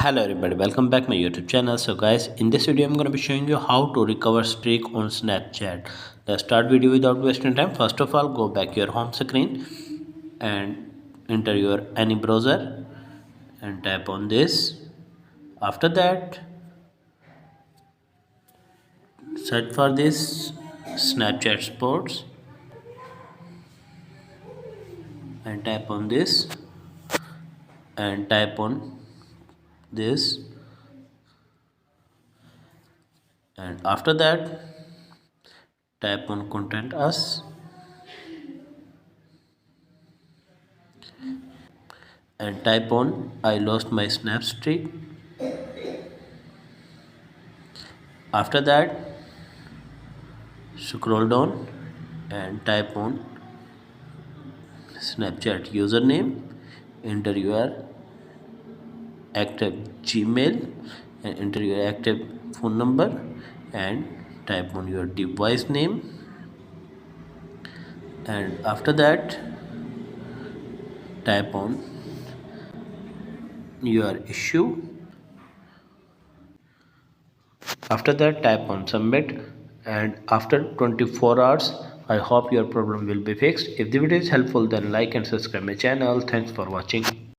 Hello everybody, welcome back my YouTube channel. So guys, in this video I'm going to be showing you how to recover streak on Snapchat. Let's start video without wasting time. First of all, go back your home screen and enter your any browser and tap on this. After that, search for this Snapchat Sports and tap on this and type on this, and after that tap on contact us and type on I lost my snap streak. After that scroll down and type on Snapchat username, enter your active Gmail and enter your active phone number and type on your device name, and after that type on your issue. After that type on submit, and after 24 hours I hope your problem will be fixed. If the video is helpful, then like and subscribe my channel. Thanks for watching.